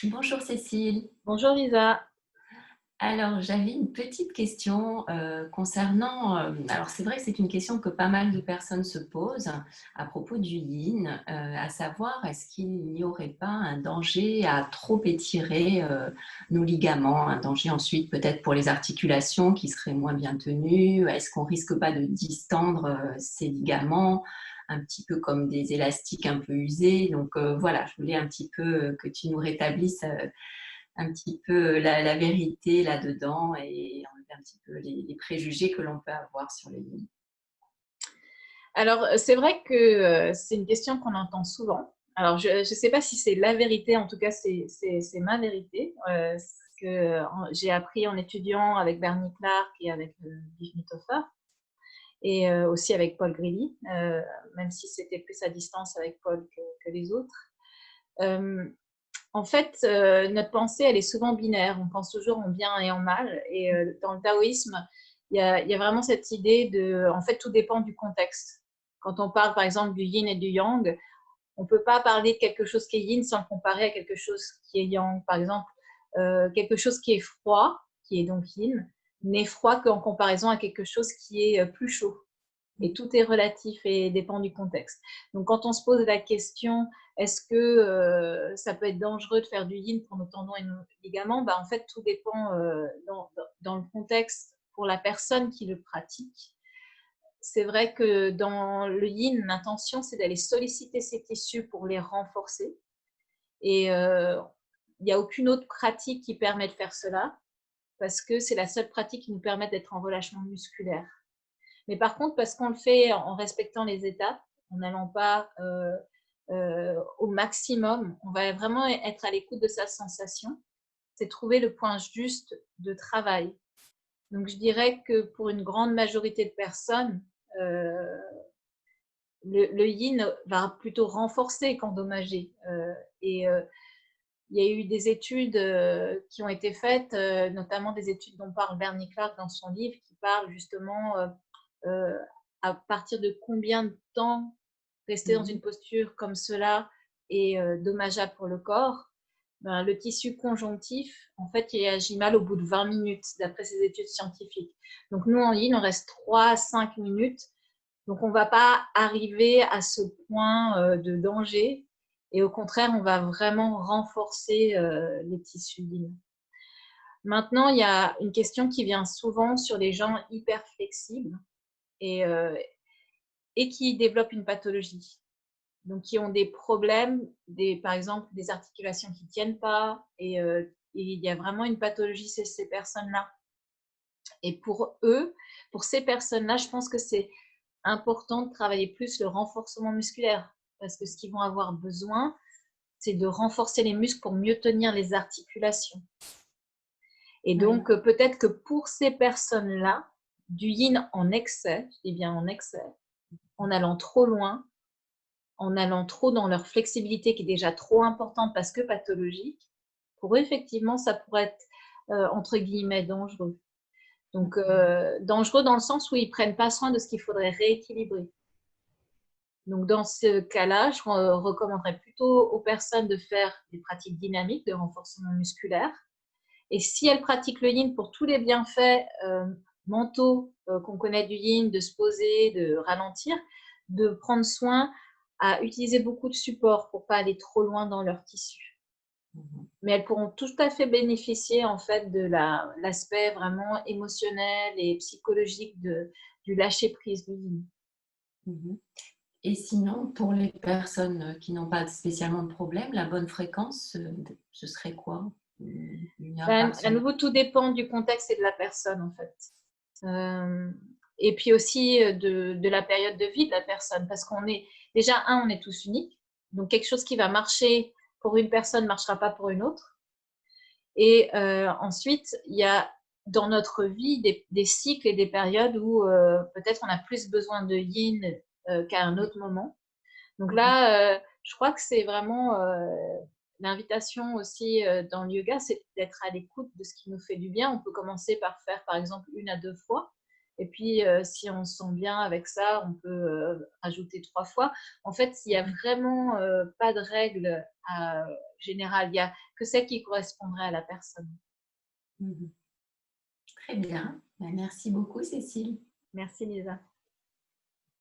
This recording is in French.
Bonjour Cécile. Bonjour Lisa. Alors, j'avais une petite question concernant, alors c'est vrai que c'est une question que pas mal de personnes se posent à propos du yin, à savoir est-ce qu'il n'y aurait pas un danger à trop étirer nos ligaments, un danger ensuite peut-être pour les articulations qui seraient moins bien tenues, est-ce qu'on risque pas de distendre ces ligaments un petit peu comme des élastiques un peu usés. Donc voilà, je voulais un petit peu que tu nous rétablisses un petit peu la vérité là-dedans et enlever un petit peu les préjugés que l'on peut avoir sur les lignes. Alors, c'est vrai que c'est une question qu'on entend souvent. Alors, je ne sais pas si c'est la vérité, en tout cas, c'est ma vérité. Ce que j'ai appris en étudiant avec Bernie Clark et avec Viv Mithofer, et aussi avec Paul Grilly, même si c'était plus à distance avec Paul que les autres. Euh, En fait, notre pensée, elle est souvent binaire. On pense toujours en bien et en mal. Et dans le taoïsme, il y a vraiment cette idée de, en fait, tout dépend du contexte. Quand on parle, par exemple, du yin et du yang, on ne peut pas parler de quelque chose qui est yin sans le comparer à quelque chose qui est yang. Par exemple, quelque chose qui est froid, qui est donc yin, n'est froid qu'en comparaison à quelque chose qui est plus chaud. Et tout est relatif et dépend du contexte. Donc, quand on se pose la question, est-ce que ça peut être dangereux de faire du yin pour nos tendons et nos ligaments? En fait, tout dépend dans le contexte pour la personne qui le pratique. C'est vrai que dans le yin, l'intention, c'est d'aller solliciter ces tissus pour les renforcer. Et il n'y a aucune autre pratique qui permet de faire cela, parce que c'est la seule pratique qui nous permet d'être en relâchement musculaire. Mais par contre, parce qu'on le fait en respectant les étapes, en n'allant pas au maximum, on va vraiment être à l'écoute de sa sensation. C'est trouver le point juste de travail. Donc, je dirais que pour une grande majorité de personnes, euh, le yin va plutôt renforcer qu'endommager. Et il y a eu des études qui ont été faites, notamment des études dont parle Bernie Clark dans son livre, qui parle justement euh, à partir de combien de temps rester dans une Mhm. posture comme cela est dommageable pour le corps. Le tissu conjonctif, en fait, il agit mal au bout de 20 minutes, d'après ces études scientifiques. Donc, nous, en yin, on reste 3 à 5 minutes. Donc, on ne va pas arriver à ce point de danger. Et au contraire, on va vraiment renforcer les tissus yin. Maintenant, il y a une question qui vient souvent sur les gens hyper flexibles et, et qui développent une pathologie. Donc, qui ont des problèmes, par exemple des articulations qui ne tiennent pas, et il y a vraiment une pathologie chez ces personnes-là. Et pour eux, pour ces personnes-là, je pense que c'est important de travailler plus le renforcement musculaire, parce que ce qu'ils vont avoir besoin, c'est de renforcer les muscles pour mieux tenir les articulations. Et Oui. donc, peut-être que pour ces personnes-là, du yin en excès, je dis bien en excès, en allant trop loin, en allant trop dans leur flexibilité qui est déjà trop importante parce que pathologique, pour eux, effectivement, ça pourrait être, entre guillemets, dangereux. Donc, dangereux dans le sens où ils ne prennent pas soin de ce qu'il faudrait rééquilibrer. Donc, dans ce cas-là, je recommanderais plutôt aux personnes de faire des pratiques dynamiques de renforcement musculaire. Et si elles pratiquent le yin pour tous les bienfaits mentaux qu'on connaît du yin, de se poser, de ralentir, de prendre soin à utiliser beaucoup de supports pour ne pas aller trop loin dans leur tissu. Mhm. Mais elles pourront tout à fait bénéficier en fait de l'aspect vraiment émotionnel et psychologique du lâcher prise du yin. Mhm. Et sinon, pour les personnes qui n'ont pas spécialement de problème, la bonne fréquence, ce serait quoi? Une heure par À semaine? nouveau, tout dépend du contexte et de la personne en fait. Euh, et puis aussi de la période de vie de la personne, parce qu'on est déjà, on est tous uniques, donc quelque chose qui va marcher pour une personne ne marchera pas pour une autre. Et ensuite, il y a dans notre vie des cycles et des périodes où peut-être on a plus besoin de yin qu'à un autre moment. Donc Mhm. là, je crois que c'est vraiment l'invitation aussi dans le yoga, c'est d'être à l'écoute de ce qui nous fait du bien. On peut commencer par faire, par exemple, 1 à 2 fois. Et puis, si on se sent bien avec ça, on peut rajouter 3 fois. En fait, il n'y a vraiment pas de règle générale. Il n'y a que celle qui correspondrait à la personne. Mhm. Très bien. Ben, merci beaucoup, Cécile. Merci Lisa.